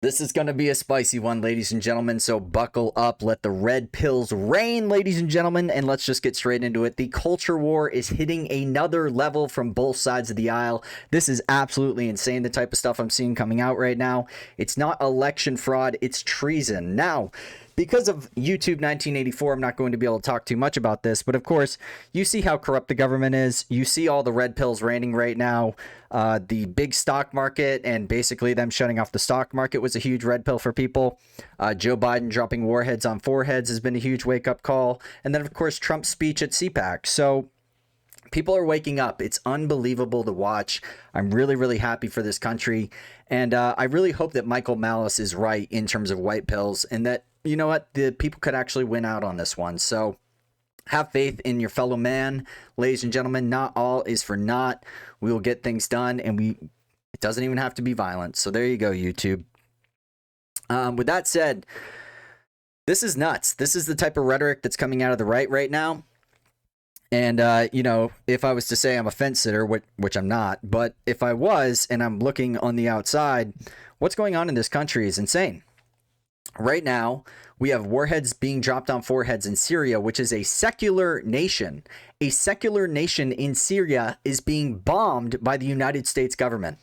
This is going to be a spicy one, ladies and gentlemen, so buckle up. Let the red pills rain, ladies and gentlemen, and let's just get straight into it. The culture war is hitting another level from both sides of the aisle. This is absolutely insane, the type of stuff I'm seeing coming out right now. It's not election fraud, it's treason. Now, because of YouTube 1984, I'm not going to be able to talk too much about this, but of course, you see how corrupt the government is. You see all the red pills raining right now. The big stock market and basically them shutting off the stock market was a huge red pill for people. Joe Biden dropping warheads on foreheads has been a huge wake-up call. And then, of course, Trump's speech at CPAC. So people are waking up. It's unbelievable to watch. I'm really, really happy for this country. And I really hope that Michael Malice is right in terms of white pills and that, you know what, the people could actually win out on this one. So have faith in your fellow man, ladies and gentlemen. Not all is for naught. We will get things done, and it doesn't even have to be violent. So there you go, YouTube. With that said, this is nuts. This is the type of rhetoric that's coming out of the right now. And, you know, if I was to say I'm a fence sitter, which I'm not, but if I was and I'm looking on the outside, what's going on in this country is insane. Right now, we have warheads being dropped on foreheads in Syria, which is a secular nation. A secular nation in Syria is being bombed by the United States government.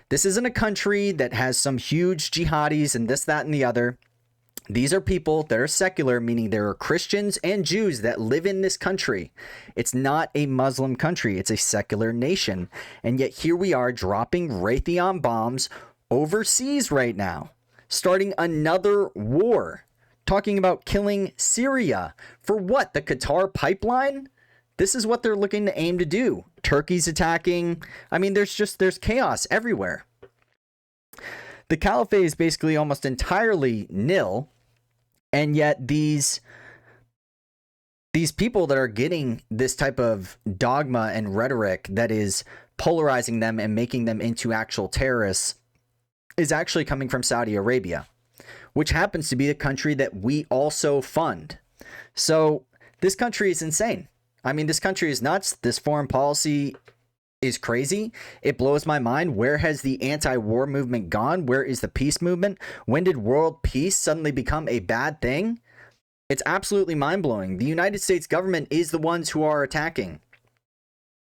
This isn't a country that has some huge jihadis and this, that, and the other. These are people that are secular, meaning there are Christians and Jews that live in this country. It's not a Muslim country. It's a secular nation. And yet here we are dropping Raytheon bombs overseas right now, starting another war, talking about killing Syria. For what? The Qatar pipeline? This is what they're looking to aim to do. Turkey's attacking. I mean, there's chaos everywhere. The caliphate is basically almost entirely nil. And yet these people that are getting this type of dogma and rhetoric that is polarizing them and making them into actual terrorists is actually coming from Saudi Arabia, which happens to be the country that we also fund. So this country is insane. I mean, this country is nuts. This foreign policy is crazy. It blows my mind. Where has the anti-war movement gone? Where is the peace movement? When did world peace suddenly become a bad thing? It's absolutely mind-blowing. The United States government is the ones who are attacking.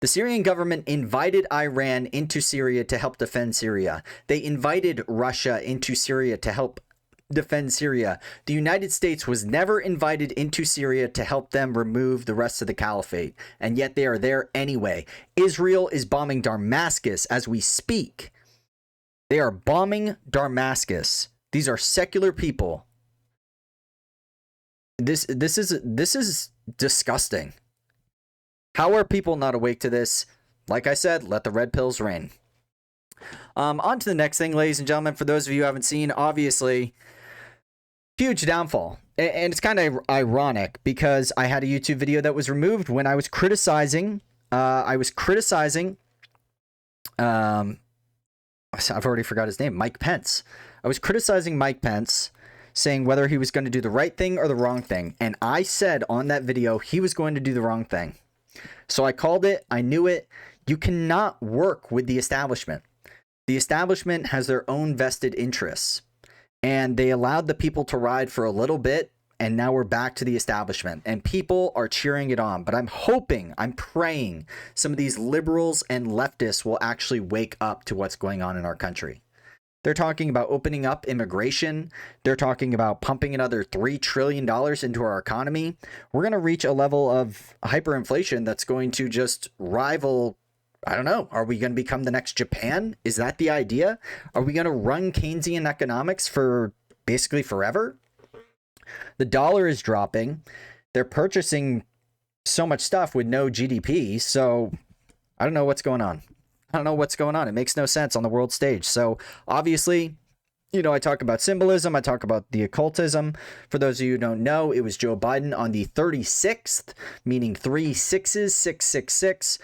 The Syrian government invited Iran into Syria to help defend Syria. They invited Russia into Syria to help defend Syria. The United States was never invited into Syria to help them remove the rest of the caliphate, and yet they are there anyway. Israel is bombing Damascus as we speak. They are bombing Damascus. These are secular people. This is disgusting. How are people not awake to this? Like I said, let the red pills rain. On to the next thing, ladies and gentlemen. For those of you who haven't seen, obviously, huge downfall. And it's kind of ironic because I had a YouTube video that was removed when I was criticizing, I've already forgot his name, Mike Pence. I was criticizing Mike Pence, saying whether he was going to do the right thing or the wrong thing. And I said on that video, he was going to do the wrong thing. So I called it. I knew it. You cannot work with the establishment. The establishment has their own vested interests, and they allowed the people to ride for a little bit, and now we're back to the establishment, and people are cheering it on. But I'm hoping, I'm praying some of these liberals and leftists will actually wake up to what's going on in our country. They're talking about opening up immigration. They're talking about pumping another $3 trillion into our economy. We're going to reach a level of hyperinflation that's going to just rival, I don't know, are we going to become the next Japan? Is that the idea? Are we going to run Keynesian economics for basically forever? The dollar is dropping. They're purchasing so much stuff with no GDP. So I don't know what's going on. It makes no sense on the world stage. So obviously, you know, I talk about symbolism. I talk about the occultism. For those of you who don't know, it was Joe Biden on the 36th, meaning 3 6s, 666.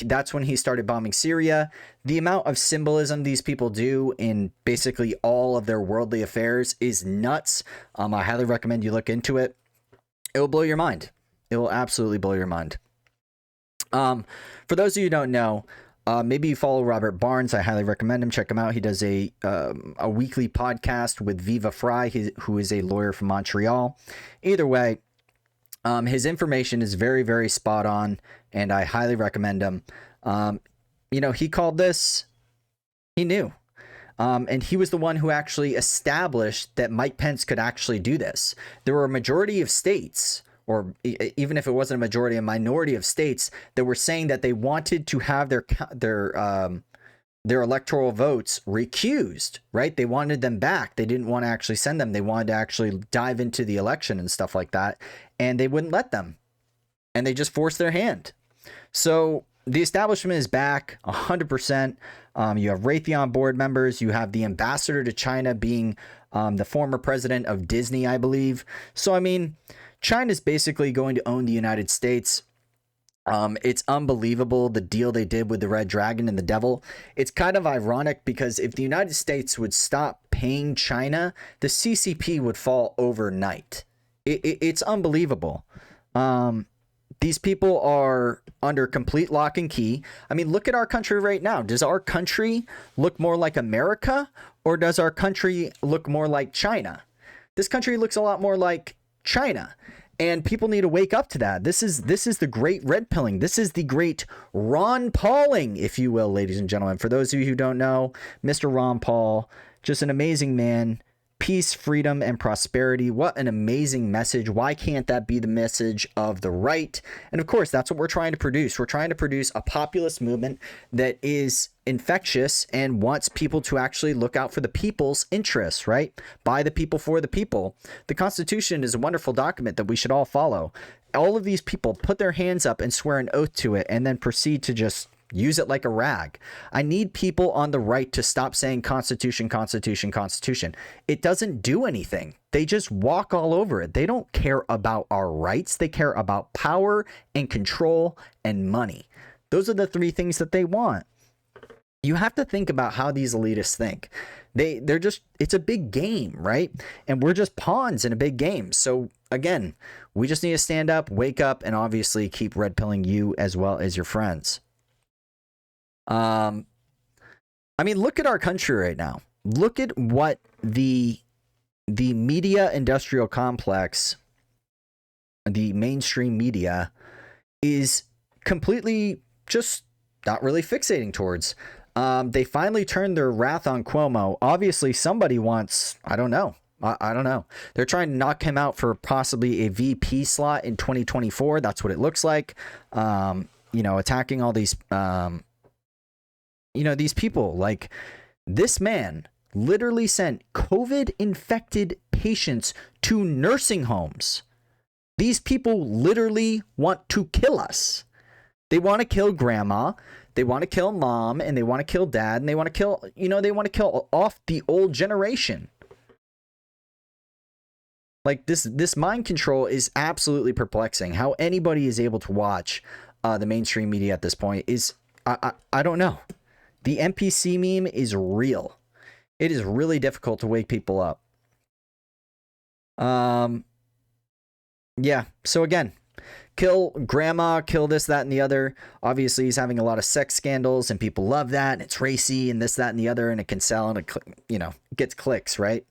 That's when he started bombing Syria. The amount of symbolism these people do in basically all of their worldly affairs is nuts. I highly recommend you look into it. It will blow your mind. It will absolutely blow your mind. For those of you who don't know, maybe you follow Robert Barnes. I highly recommend him. Check him out. He does a weekly podcast with Viva Fry, who is a lawyer from Montreal. Either way, his information is very, very spot on, and I highly recommend him. He called this. He knew. And he was the one who actually established that Mike Pence could actually do this. There were a majority of states, or even if it wasn't a majority, a minority of states that were saying that they wanted to have their electoral votes recused, right? They wanted them back. They didn't want to actually send them. They wanted to actually dive into the election and stuff like that. And they wouldn't let them. And they just forced their hand. So the establishment is back 100%. You have Raytheon board members. You have the ambassador to China being the former president of Disney, I believe. So, I mean, China's basically going to own the United States. It's unbelievable, the deal they did with the Red Dragon and the Devil. It's kind of ironic because if the United States would stop paying China, the CCP would fall overnight. It's unbelievable. These people are under complete lock and key. I mean, look at our country right now. Does our country look more like America, or does our country look more like China? This country looks a lot more like China. And people need to wake up to that. This is the great red pilling. This is the great Ron Pauling, if you will, ladies and gentlemen. For those of you who don't know, Mr. Ron Paul, just an amazing man. Peace, freedom, and prosperity. What an amazing message. Why can't that be the message of the right? And of course, that's what we're trying to produce. We're trying to produce a populist movement that is infectious and wants people to actually look out for the people's interests, right? By the people, for the people. The Constitution is a wonderful document that we should all follow. All of these people put their hands up and swear an oath to it and then proceed to just use it like a rag. I need people on the right to stop saying Constitution, Constitution, Constitution. It doesn't do anything. They just walk all over it. They don't care about our rights. They care about power and control and money. Those are the three things that they want. You have to think about how these elitists think. They're just, it's a big game, right? And we're just pawns in a big game. So again, we just need to stand up, wake up, and obviously keep red pilling you as well as your friends. I mean, look at our country right now. Look at what the media industrial complex, the mainstream media, is completely just not really fixating towards. They finally turned their wrath on Cuomo. Obviously, somebody wants, I don't know. I don't know. They're trying to knock him out for possibly a VP slot in 2024. That's what it looks like. Attacking all these these people. Like, this man literally sent COVID-infected patients to nursing homes. These people literally want to kill us. They want to kill grandma, they want to kill mom, and they want to kill dad, and they want to kill, they want to kill off the old generation. Like, this mind control is absolutely perplexing. How anybody is able to watch the mainstream media at this point is, I don't know. The NPC meme is real. It is really difficult to wake people up. Yeah. So again, kill grandma, kill this, that, and the other. Obviously, he's having a lot of sex scandals, and people love that, and it's racy, and this, that, and the other, and it can sell, and it gets clicks, right?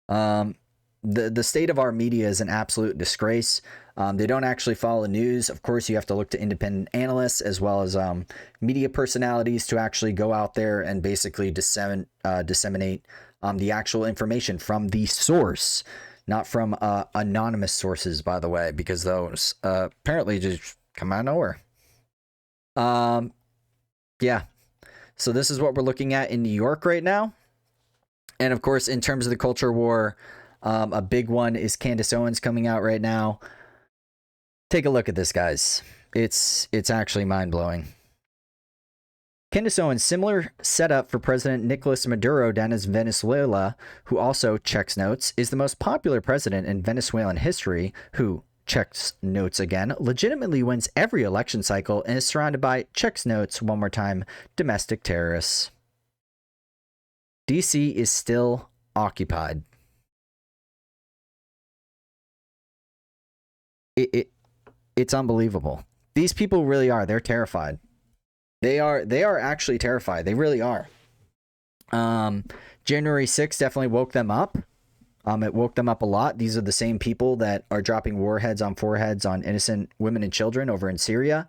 The state of our media is an absolute disgrace. They don't actually follow the news. Of course, you have to look to independent analysts as well as media personalities to actually go out there and basically disseminate the actual information from the source, not from anonymous sources, by the way, because those apparently just come out of nowhere. Yeah. So this is what we're looking at in New York right now. And of course, in terms of the culture war, a big one is Candace Owens coming out right now. Take a look at this, guys. It's actually mind-blowing. Candace Owens, similar setup for President Nicolas Maduro down in Venezuela, who also checks notes, is the most popular president in Venezuelan history, who checks notes again, legitimately wins every election cycle, and is surrounded by, checks notes one more time, domestic terrorists. DC is still occupied. It's unbelievable. These people really are. They're terrified. They are actually terrified. They really are. January 6th definitely woke them up. It woke them up a lot. These are the same people that are dropping warheads on foreheads on innocent women and children over in Syria.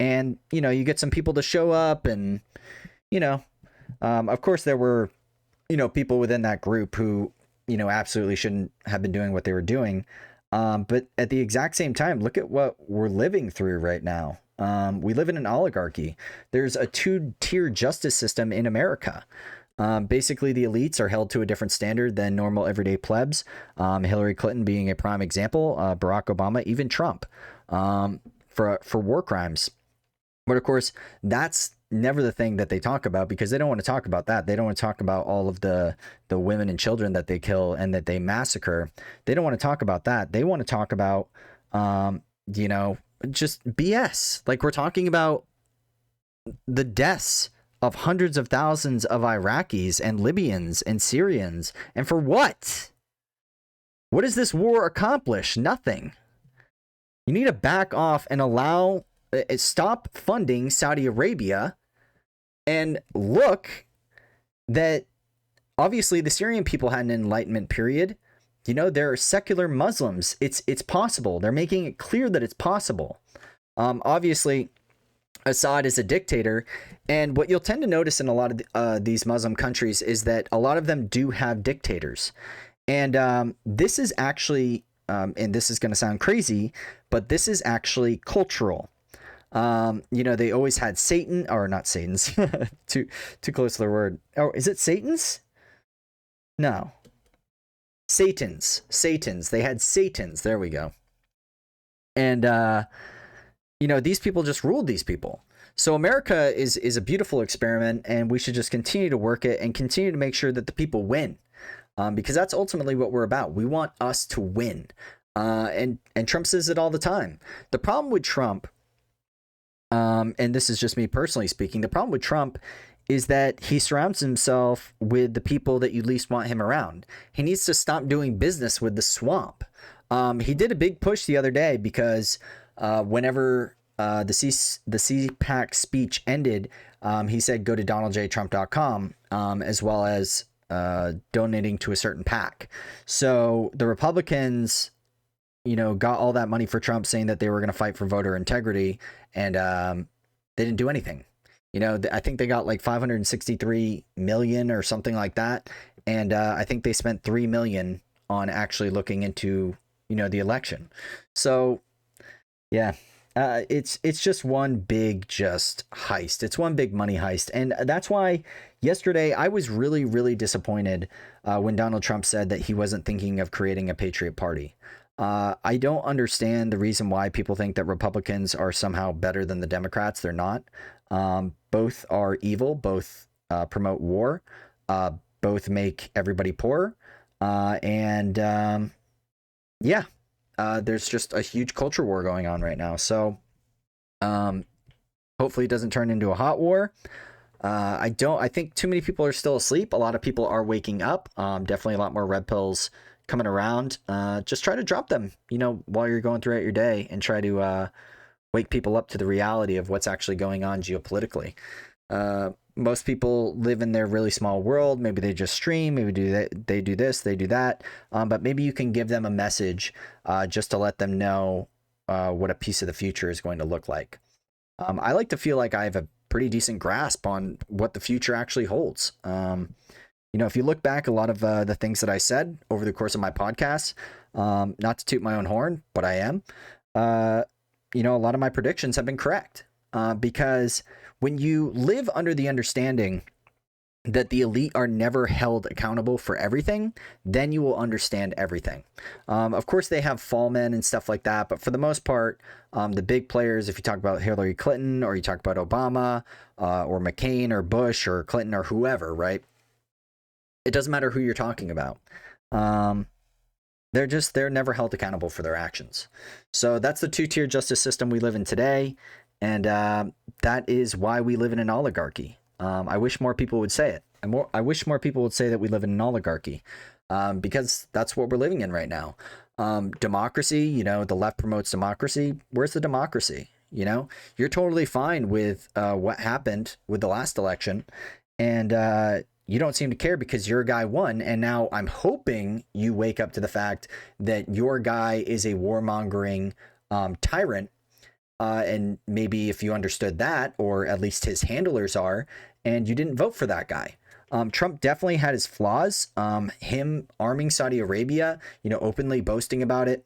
And, you get some people to show up and, of course there were, people within that group who, absolutely shouldn't have been doing what they were doing. But at the exact same time, look at what we're living through right now. We live in an oligarchy. There's a two-tier justice system in America. Basically, the elites are held to a different standard than normal everyday plebs. Hillary Clinton being a prime example, Barack Obama, even Trump, for war crimes. But of course, that's never the thing that they talk about, because they don't want to talk about that. They don't want to talk about all of the women and children that they kill and that they massacre. They don't want to talk about that. They want to talk about, just BS. Like, we're talking about the deaths of hundreds of thousands of Iraqis and Libyans and Syrians. And for what? What does this war accomplish? Nothing. You need to back off and stop funding Saudi Arabia, and look that obviously the Syrian people had an enlightenment period. They're secular Muslims. It's possible. They're making it clear that it's possible. Obviously, Assad is a dictator, and what you'll tend to notice in a lot of these Muslim countries is that a lot of them do have dictators. And this is actually, and this is going to sound crazy, but this is actually cultural. They always had Satan, or not Satan's, too close to the word. Oh, is it Satan's? No. Satans. They had Satans. There we go. And, these people just ruled these people. So America is a beautiful experiment, and we should just continue to work it and continue to make sure that the people win. Because that's ultimately what we're about. We want us to win. And Trump says it all the time. The problem with Trump, and this is just me personally speaking, the problem with Trump is that he surrounds himself with the people that you least want him around. He needs to stop doing business with the swamp. He did a big push the other day because whenever the CPAC speech ended, he said go to donaldjtrump.com, as well as donating to a certain PAC. So the Republicans, got all that money for Trump, saying that they were going to fight for voter integrity, and they didn't do anything. I think they got like 563 million or something like that, and I think they spent 3 million on actually looking into the election. So yeah, it's just one big heist. It's one big money heist, and that's why yesterday I was really, really disappointed when Donald Trump said that he wasn't thinking of creating a Patriot Party. I don't understand the reason why people think that Republicans are somehow better than the Democrats. They're not. Both are evil. Both promote war. Both make everybody poor. There's just a huge culture war going on right now. So hopefully it doesn't turn into a hot war. I think too many people are still asleep. A lot of people are waking up. Definitely a lot more red pills coming around. Just try to drop them, while you're going throughout your day, and try to wake people up to the reality of what's actually going on geopolitically. Most people live in their really small world. Maybe they just stream, maybe they do this, they do that. But maybe you can give them a message just to let them know what a piece of the future is going to look like. I like to feel like I have a pretty decent grasp on what the future actually holds. If you look back, a lot of the things that I said over the course of my podcast, not to toot my own horn, but I am, a lot of my predictions have been correct. Because when you live under the understanding that the elite are never held accountable for everything, then you will understand everything. Of course, they have fall men and stuff like that, but for the most part, the big players, if you talk about Hillary Clinton, or you talk about Obama, or McCain, or Bush, or Clinton, or whoever, right? It doesn't matter who you're talking about. They're never held accountable for their actions. So that's the two-tier justice system we live in today. And that is why we live in an oligarchy. I wish more people would say it. I wish more people would say that we live in an oligarchy, because that's what we're living in right now. Democracy, the left promotes democracy. Where's the democracy? You know, you're totally fine with what happened with the last election, and you don't seem to care because your guy won. And now I'm hoping you wake up to the fact that your guy is a warmongering tyrant. And maybe if you understood that, or at least his handlers are, and you didn't vote for that guy. Trump definitely had his flaws. Him arming Saudi Arabia, you know, openly boasting about it,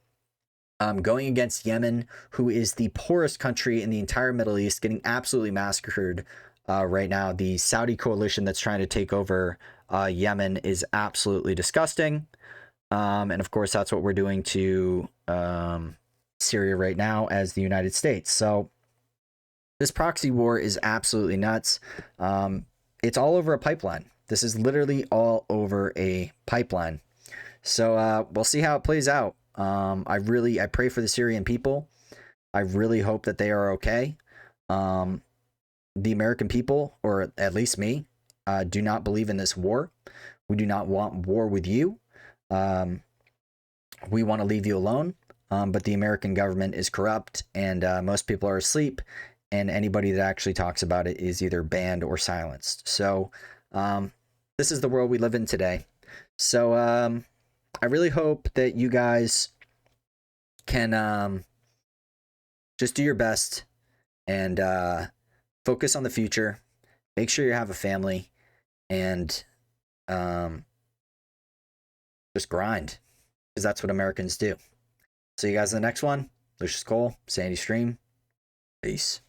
going against Yemen, who is the poorest country in the entire Middle East, getting absolutely massacred right now. The Saudi coalition that's trying to take over Yemen is absolutely disgusting. And of course, that's what we're doing to Syria right now as the United States. So this proxy war is absolutely nuts. It's all over a pipeline. This is literally all over a pipeline. So we'll see how it plays out. I pray for the Syrian people. I really hope that they are okay. The American people, or at least me, do not believe in this war. We do not want war with you. We want to leave you alone. But the American government is corrupt, and most people are asleep, and anybody that actually talks about it is either banned or silenced. So this is the world we live in today. So I really hope that you guys can just do your best and focus on the future. Make sure you have a family, and just grind, because that's what Americans do. See you guys in the next one. Lucius Coal, Sanity Stream. Peace.